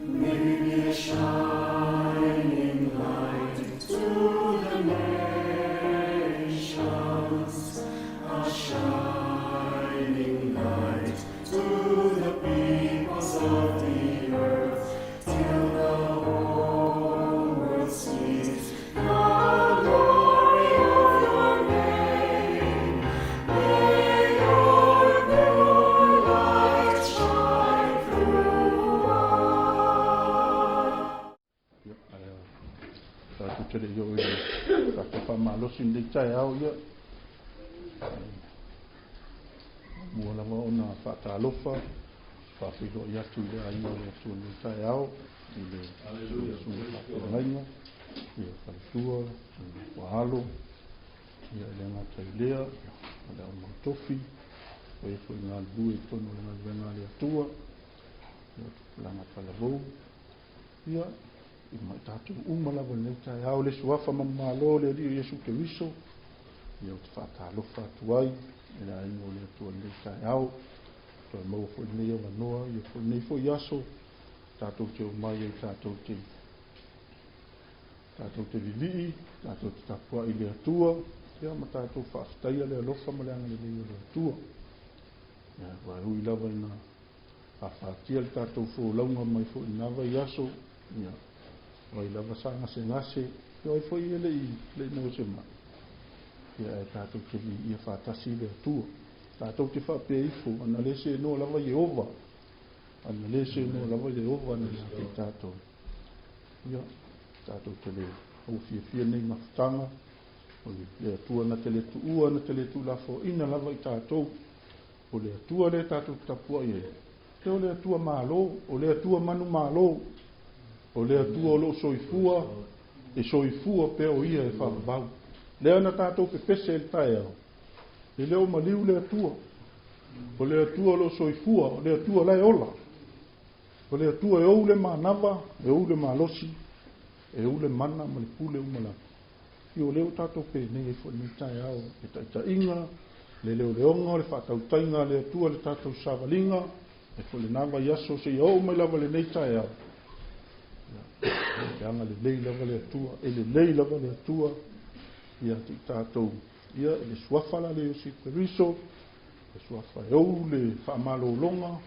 May we be a shining light to the nations, a shining light to the peoples of the earth, till the whole world sees the glory of your name. May your pure light shine through us. Tatou tere yo e tatou faamalosi nei tae au ia. Mua lava ona faatalofa, faafilo i atu le aina le atua nei tae au, i le faapilagaina, ia faletua, i le wahalo, ia le angata i lea, a le au mautofi, o ia foi ngā lue i tono le ngā le atua, ia langa falavou, ia i mai tatou uma lava nei tae au le suafa mamalo le alii Iesu Keriso, ia o te faatalofa atu ai, e le aina o le atua nei tae au, toi maua foi nei avanoa, ia foi nei foi aso, tatou te umai ai tatou te vivi, tatou te tapua i le atua, ia ma tatou faafetaia le alofa ma le anga le lei o le atua. Ia vai hui lava ina awhaatia le tatou fōlaunga mai fo inava i aso, ia vai lava sa ngase, ia vai foi ele i le ina se ma. Ia e tatou te vi ia whaatasi le atua. Tatou te whapea ifo, ana lese no lava Yehova. Ana lese no lava Yehova ana te tatou. Ia, tatou te le au fia nei mafutanga, o le atua na te le tuua, na te le tu lafo ina lava i tatou. O le atua le tatou tapua i e. Te o le atua malo, o le atua manu malo, o le atua o lo soifua, e soifua pe o ia e whakabau. Le ana tatou pe pese el tae au. E leo maliu le atua. O le atua lo soifua, o le atua lai ola. O le atua e ou le manava, e ou le malosi, e ou le mana ma le pule umala. I o leo tatou pe nei e fo nei tae au, e ta inga, le leo leonga, le whatautainga, le atua le tatou savalinga, e fo le nava yaso se i au mai lava le nei tae au. E anga le lei lava le atua, e le lei lava le atua, ia te tatou, ia e le suafala le Iesu Keriso, le suafa e ou le faamalolonga,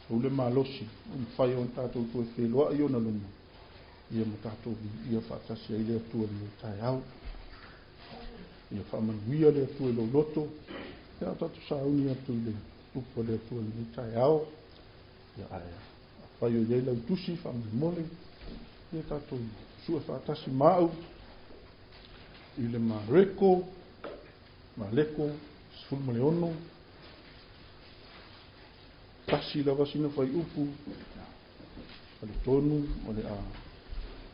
ou le malosi, un fai on tatou tue wheloa i ona luma. Ia ma tatou ia whaatasi ai le atua le tae au, ia whaamanuia le atua lo loto, ia tatou sauni atu le upo le atua le tae au, ia aia, fai o iei lau tusi, whaamimole, ia tatou sua whaatasi mau, i le mareko, maleko, sfulma le ono, tasi lava sina fai upu, ale tonu, ole a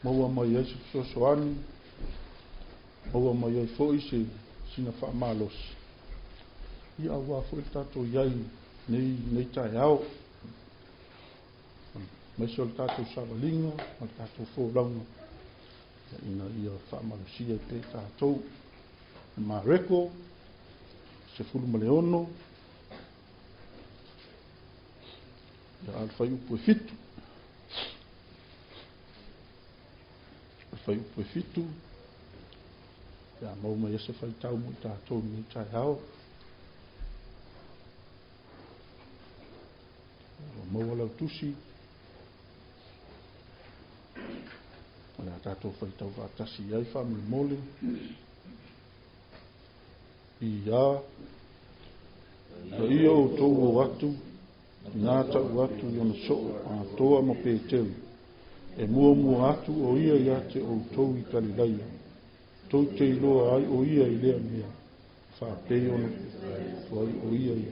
maua mai ai se sosoani, maua mai ai foi se sina faamalosi. Ia aua foi tatou iai nei tae au, mai se o le tatou savalinga, o le tatou fōlaunga, ina ia faamalosia pe tatou, mareko, se fulma le ono, ia al fai upu e fitu, fai upu e fitu, ia mau mai ese fai tau mo tatou ni tae au, mau alau tusi, ia tatou fai tau whaatasi ai whamimole, ia ia o tou o atu, ngā tau atu i ona soo a toa ma pēteu, e mua atu o ia ia te o tou i Galileia, tou te iloa ai o ia i lea mea, whapei ona tuai o ia i,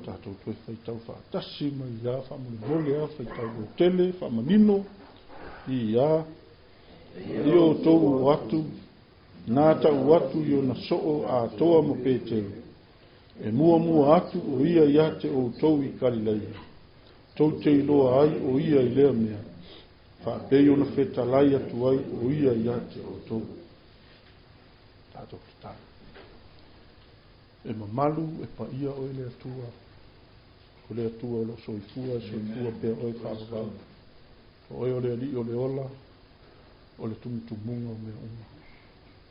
tātou tue whaitau whaatasi mai ia, whamole a whaitau o tele, whamanino, ia o tou o atu, ngā tau atu i ona soo a toa ma pēteu, e mua atu o ia ia te o tou i Galileia, tou te iloa ai o ia i lea mea, whapei ona whetalai atu ai o ia ia te o tou. Tātou te tāu. E mamalu e pa ia o le atua o lo soifua pea o e whakavau. O e o le ali o le ola, o le tumutumunga o mea uma.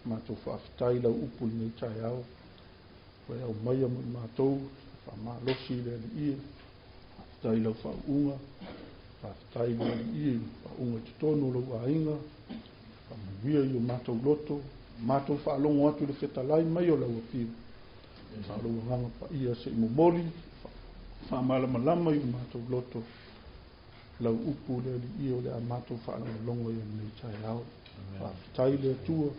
Mātou whaafitai lau upu i nei tai au. O e au maia mo i mātou, faamalosi le ali ie. Whaafitai lau whaunga, whaafitai le ali ie, whaunga te tonu lau ainga. Whamawia i o mātou loto, mātou whaalongo atu le whetalai mai o lau apio. Whaalongo nganga pa ia se imomoli, whaamalamalama i o mātou loto. Lau upu le ali ie o le a mātou whaalongo i o nei tai au. Whaafitai le atua.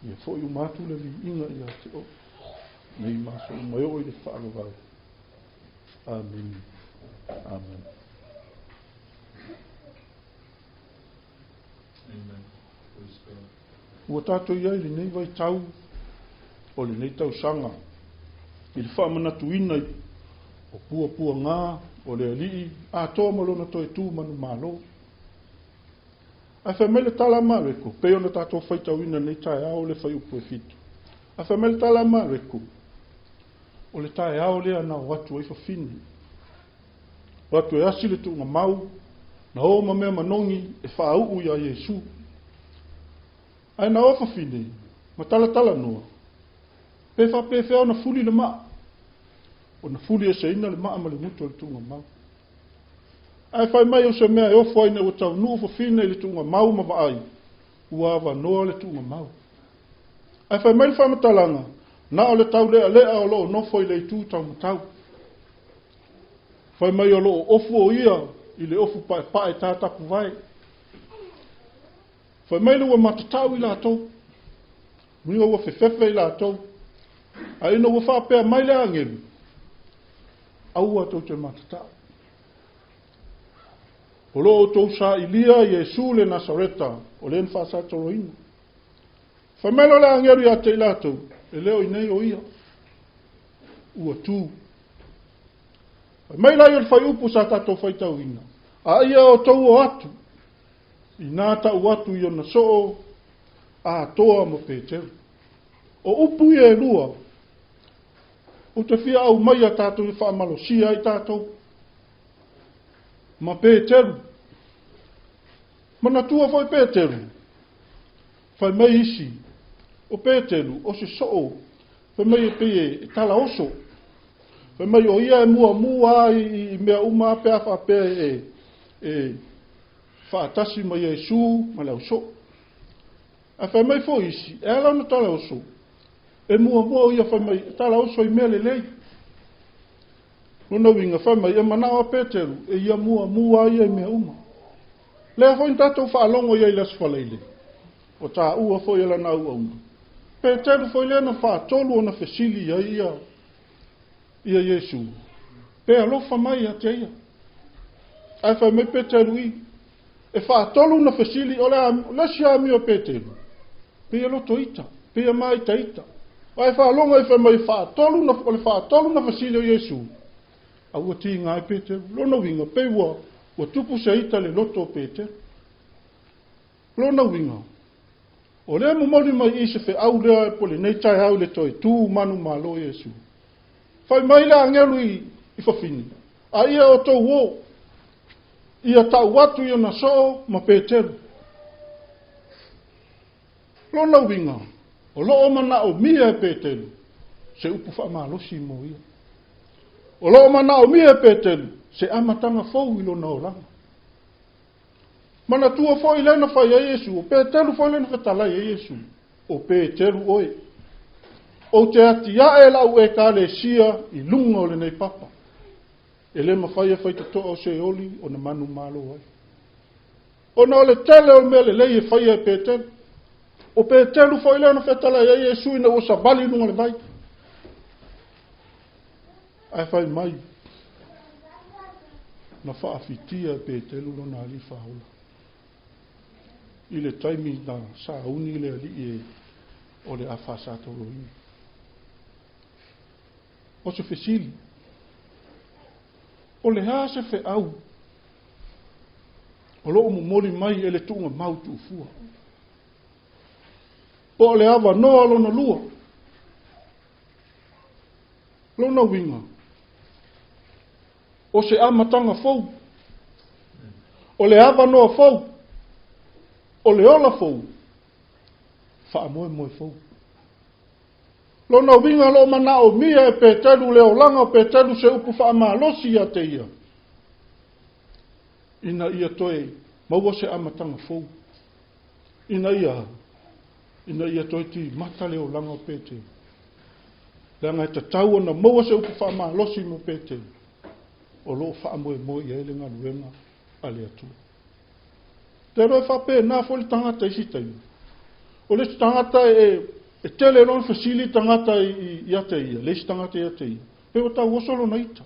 Ia fo i umatu le inga ia te o. Nei maso mai o i le whaalovau. Amen. Amen. Amen. Ua tātou iai le nei vai tau. O le nei tau sanga. I le whaamanatuina i. O pua ngā. O le alii. A toa malona toi tū manu malo. A whamele tala mareko, peo na tātou whaitauina nei tae ao le whai upu e fitu. A whamele tala mareko, o le tae ao lea na watu e whawhini. Watu e asi le tunga mau, na o ma mea manongi e whaau ia Iesu. Ai na o whawhini, ma tala noa. Pe whapewhea na fuli le maa, o na fuli e se ina le maa ma le mutu le tunga mau. Ai whai mai o se mea e ofo aina o tau nuu whawhine le tunga mau ma vaai. Ua awa noa le tunga mau. Ai whai mai le whamatalanga. Na o le tau lea o loo nofo i le tū tau matau. Whai mai o loo ofu o ia i le ofu pae tātapu vai. Whai mai le ua matatau i la tau. Minga ua whewhewhe i la tau. Ai ina ua whapea mai le angelu. Aua tau te matatau. O loo tau sa ilia Iesu le Nasareta, o le nfasa toroina. Whamelo le angeru ia te ilatou, e leo i nei o ia. Ua tū. Mai lai o le whai upu sa tatou whaitauina. A ia o tau o atu. I nā tau atu i o na soo, a toa mo Peteru. O upu ia e lua. O te fia au mai a tatou i faamalosia i tatou. Ma Peteru. Mana tua foi Peteru. Fai mai isi. O Peteru, o se soo. Fai mai e peye tala oso. Fai mai o ia e mua i mea uma pea whapea e whaatasi mai Iesu ma leo so. A fai mai fo isi. E ala na tala oso. E mua o ia fai mai tala oso i mea lelei. Nona winga whai mai e manawa Peteru e ia mua ia mea uma. Lea fo in tatou whaalongo ia i las whaleile. O tā ua fo ia lana auauna. Peteru fo ia na whaatolu o na whesili ia Iesu. Pe alofa mai a te ia. Ai whai mai Peteru i. E whaatolu na whesili o lasi ami o Peteru. Pe aloto ita. Pe mai ita. Ai whaalongo e whai mai whaatolu na whesili o Iesu. Aua ti ngai Peteru, lona winga pe ua tupu se ita le loto Peteru. Lona winga. O lea momoli mai i se fe au lea e pole nei tai au le toi tū manu malo Iesu. Fai mai le angelu i whawhini. A ia o tau o. Ia tau watu i ona soo ma Peteru. Lona winga. O loo mana o mia e Peteru. Se upu faamalosi mo ia. O loo mana o mia Peteru, se amatanga fau i lona o langa. Mana tua fau i lena whai a Iesu, o Peteru fau i lena whetalai a Iesu. O Peteru oe. O te ati a e lau e ka le sia i lunga o le nei papa. E le mawhai a whai te toa o se oli o na manu malo ai. O na o le tele o mele lei e whai a Peteru. O Peteru fau i lena whetalai a Iesu ina o sabali lunga le vai. Ai whai mai. Na whaafitia Peteru lo na Alii Faaola. I le taimi na sauni le alii e o le afasa toroini. O se fesili. O le hase fe au. O loo mumoli mai e le tunga mautu ufua. O le awa noa lona lua. Lona winga. O se amatanga fau. o le ava noa fou, o le ola fou, whaamoe fou. Lona winga lo mana o mia e petelu leo langa o petelu se upu faamalosi a te ia. Ina ia toe, maua se amatanga fou. Ina ia toi ti mata leo langa o pete. Langa e tatou na maua se upu faamalosi mo pete. O lo whaamoe ia ele ngā luenga ale atua. Te roi whape nā foli tangata isi teiu. O le tangata e tele ron fasili tangata i ate ia, le tangata i ate ia. Pe o tau osolo na ita.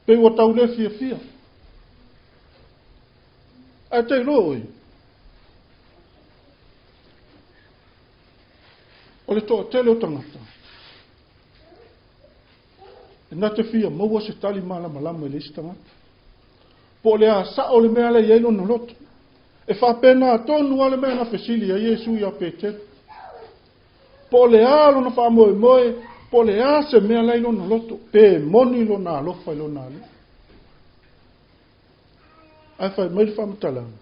Pe o tau le fia. A te roi. O le toa tele o tangata. E nā te fia, maua se tali malama e le tangata. Po le a sa o le mea le ielo na loto. E whapena a tonu ale mea na fasili a Iesu ia pete. Po le a lo na whamoe, po le a se mea leilo na loto. Pe moni lo na alofa ilo na ali. Ai whai mai whamatalanga.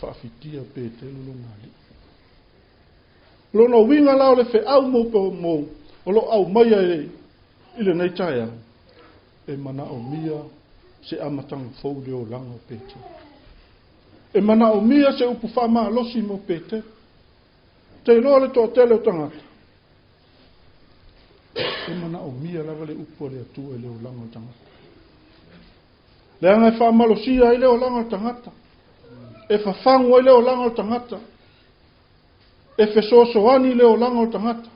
Whaafitia pete lo na ali. Lona winga lao le fe au mo o lo au mai ile nei taia e mana o mia se amatanga fou leo langa o pete. E mana o mia se upu faamalosi mo pete. Te loa le toa tele o tangata. E mana o mia lava le upu le atua leo langa o tangata. Le anga e faamalosia i leo langa o tangata. E fafangu i leo langa o tangata. E fesosoani leo langa o tangata.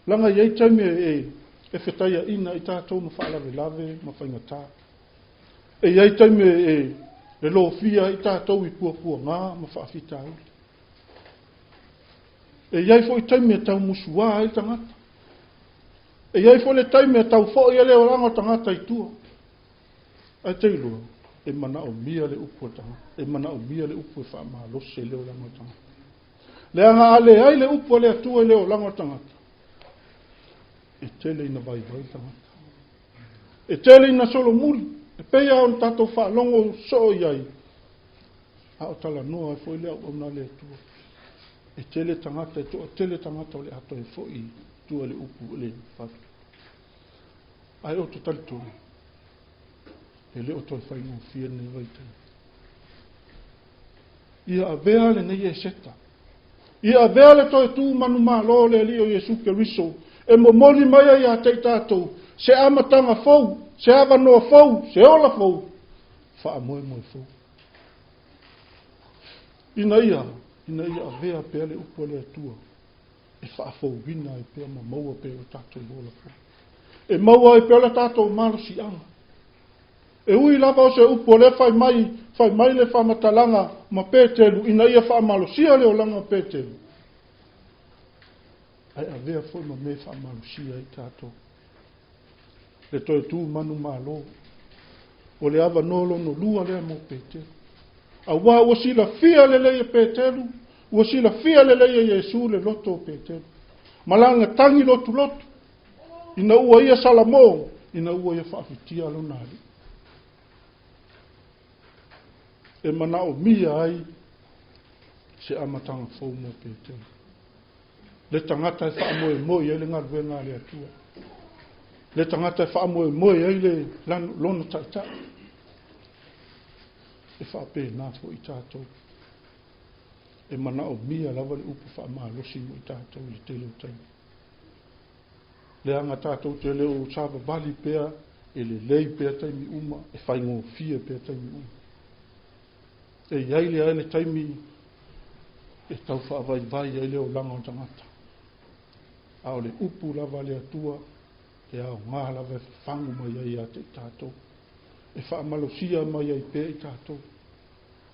Langa iei taimi e whetaia ina i tātou ma whaalawe lave ma whaingata. E iei taimi e lo fia i tātou i pua ngā ma whaafita au. E iei fo i taimi e tau musua i tangata. E iei fo le taimi e tau fo i leo langa o tangata i tua. Ai teilua, e mana o mia le upu o tangata. E mana o mia le upu e faamalosi leo langa o tangata. Le anga ale ai le upu le atua leo langa o tangata. E tele ina vai tangata. E tele ina solo muli. E peia on tatou whaalongo so iai. A o tala noa e foi leo ona le atua. E tele tangata e toa tele tangata o le ato e foi tua le upu le whatu. Ai o to tali tonu. E leo toi whai ngō fia nei vaitai. Ia a vea le nei e seta. Ia a vea le toi tū manu mā lo le li o Iesu Keriso. E mo moli mai a te tātou. Se amatanga fou. Se ava noa fou. Se ola fou. Whaamoe fou. Ina ia a vea pea le upo le atua. E whaafou vina e pea ma maua pea o tātou ola fou. E maua e pea le tātou malosi anga. E ui lava o se upo le fai mai le whamatalanga ma pētelu. Ina ia faamalosia le o langa pētelu. Ai a vea foi ma me faamalosia i tātou. Le toi tū manu malo. O le ava nolo no lua lea mo pētelu. A wā ua sila fia le leia pētelu. Ua sila fia le leia Iesu le loto pētelu. Malanga tangi lotu. Ina ua ia salamo. Ina ua ia whaafitia lo nari. E mana o mia ai se amatanga fou mo pētelu. Le tangata e whaamoe e le ngarwe ngā le atua. Le tangata e whaamoe e le lona taita. E whaape nā fo i tātou. E mana o mia lava le upu faamalosi mo i tātou le tele o taimi. Le anga tātou te leo sāpa vali pea e le lei pea taimi uma e whaingo fia pea taimi uma. E iai le aile taimi e tau whaavai ai leo langa o tangata. A o le upu lava le atua e au ngā lava e whangu mai ai a te tātou. E faamalosia mai ai pēr i tātou.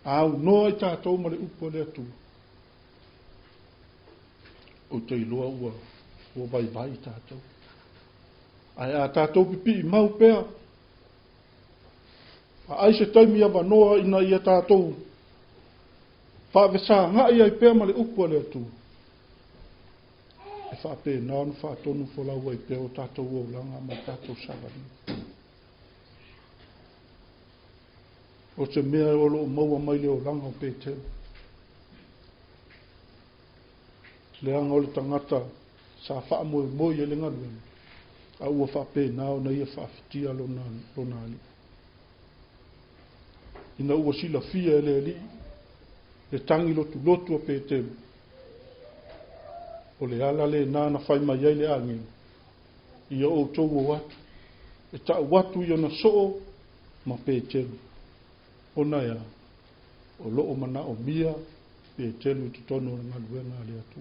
Au noa i tātou ma le upu le atua. O te iloa ua vai i tātou. Ai a tātou pipi i mau pēr. A aise taimi a wanoa ina i a tātou. Whaavesa ngai ai pēr ma le upu le atua. E whaape nānu whaatonu wholau ai pēr o tātou o langa ma tātou savani. o se mea o lo maua mai leo langa o pētelu. Leanga o le tangata sa wha moe moe e le ngaluenga. A ua wha pē nao na ia wha fitia lona ali. Ina ua sila fia e le ali. Le tangi lotu lotu a pētelu. O le ala le nana whai mai ai le angin. Ia o tau o watu. E ta watu ia na soo ma pētelu. Ona ia. O loo mana o mia pētelu tu tono na ngaluenga le atu.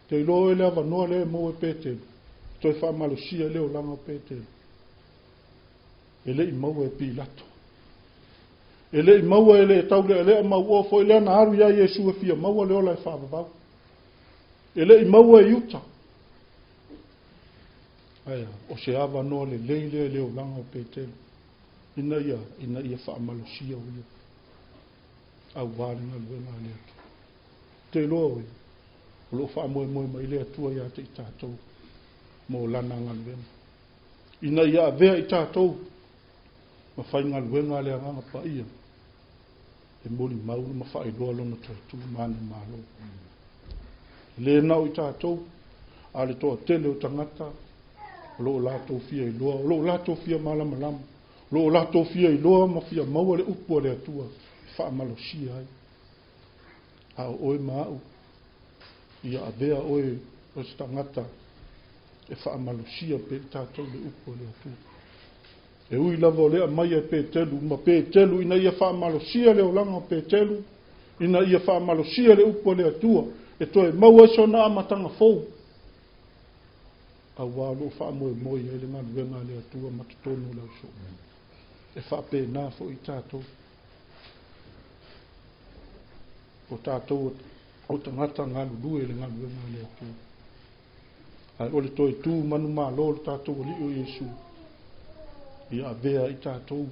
Te ilo ele ava noa le mo e pētelu. Toi faamalosia leo langa o pētelu. Ele I maua e pilato. Ele I maua ele e taule ele a maua fo ele ana aru ia Iesu e fia maua leo lai whaavavau. Ele I maua e yuta. Aia, o se ava noa le leile leo langa o pētelu. Ina ia faamalosia o ia. Au wāringa luenga le atu. Te ilo e. O lo whaamoe moe mai le atua ia te I tātou. Mo lana ngaluenga. Ina ia vea I tātou. Ma whai ngaluenga le anga paia. E moli maulu ma whai loa lona taitu mani malo. Le nau I tātou. A le toa tele o tangata. Lo lato fia I loa. Lo lato fia malama lama. Lo lato fia I loa ma fia maua le upua le atua. Faamalosia ai. A oe mau. Ia avea oe o se tangata e faamalosia pe tātou le upo le atu. E ui lava o lea mai e pētelu, ma pētelu ina ia faamalosia le o langa o pētelu, ina ia faamalosia le upo le atua, e toe maua e sona amatanga fou. A walo faamoe moi e le ngaluenga le atua matutonu lau so. E faapēnā fo I tātou. O tātou o tangata ngalu lue le ngaluenga le atua. Ai ole toi tu manu malo le tātou li o Iesu. Ia avea I tātou.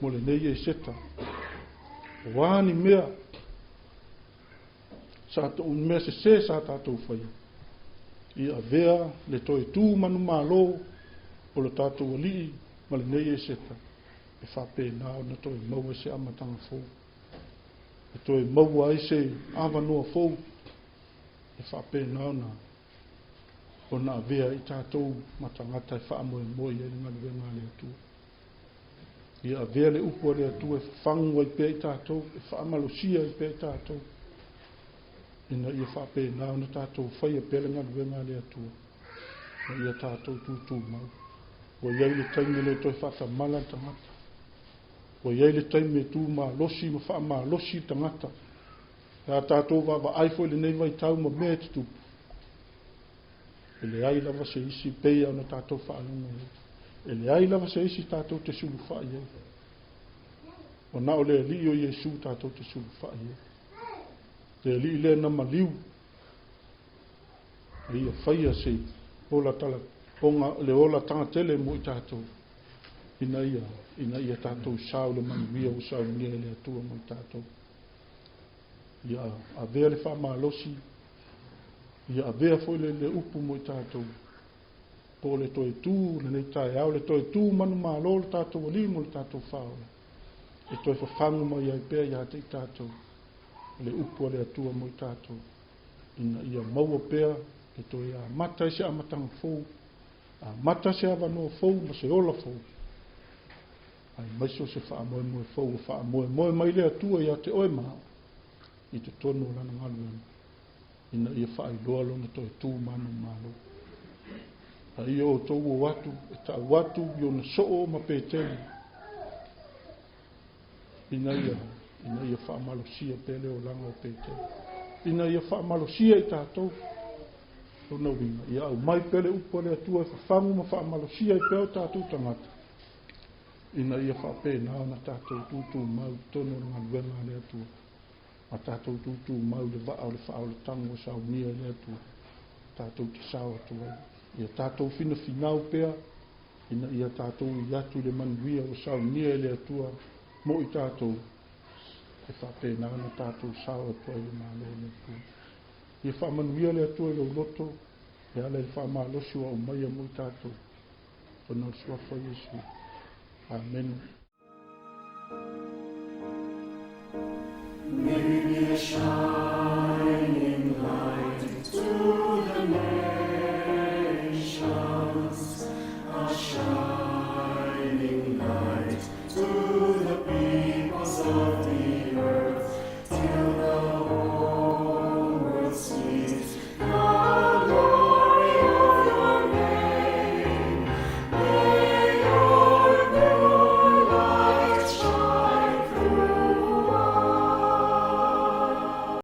Mo le nei e seta. Wāni mea. Sa to un mea se sa tātou whai. Ia avea le toi tu manu malo o le tātou li ma le nei e seta. E whapena o na toi maua se amatanga fou. E toi maua ai se awanoa fou. E whapena o na o na vea I tātou matangata e whaamoe moe e ngaluenga le atua. Ia avea le upua le atua e whangua I pe I tātou, e faamalosia I pe I tātou. Ina ia whapena o na tātou whaia pe le ngaluenga le atua. Na ia tātou tūtū mau. O iai le taime le toi whatamala tangata. O iai le taime tū losi ma faamalosi tangata. Ia tātou wa aifo le nei vai tau ma mea tutupu. Ele ai lava se isi peia ona tātou whaalunga e. Ele ai lava se isi tātou te sulu whaai e. O na o le li o Iesu tātou te sulu whaai e. Le li le na maliu. E ia whaia se ola tala ponga le ola tanga tele mo I tātou. Ina ia tātou sao le manuia o sao nia le atua mo I tātou. Ia a vea le faamalosi. Ia avea foi le upu mo I tātou. Po le toi tū, le nei tae au, le toi tū manu malo le tātou alimo le tātou Faaola. E toi whawhangu mai ai pēr ia te I tātou. Le upu le atua mo I tātou. Ina ia maua pēr, e toi a mata se amatanga fou. A mata se avanoa fou, ma se ola fou. Ai maiso se whaamoe moe fou, whaamoe moe mai le atua ia te oe maa. I te tono lana ngaluenga. Ina ia whaai loa lona toi tū manu malo. A ia o tau o watu, e ta watu i o na soo ma pētelu. Ina ia faamalosia pele o langa o pētelu. Ina ia faamalosia I tātou. O na winga, ia au mai pele upo le atua e whawhangu ma faamalosia I peo tātou tangata. Ina ia whapena o na tātou tūtū mau tono ngaluenga le atua. A tātou tūtū mau le vaa o le whao le tango sao nia le atua. Tātou te sao atua. Ia tātou fina finau pea. Ina ia tātou I atu le manuia o sao nia le atua. Mo I tātou. E whapena na tātou sao atua le malo le atua. Ia whamanuia le atua le uloto. E ala le whamalosi wa umaia mo I tātou. O nau suafa Iesu. Amen. Maybe a shine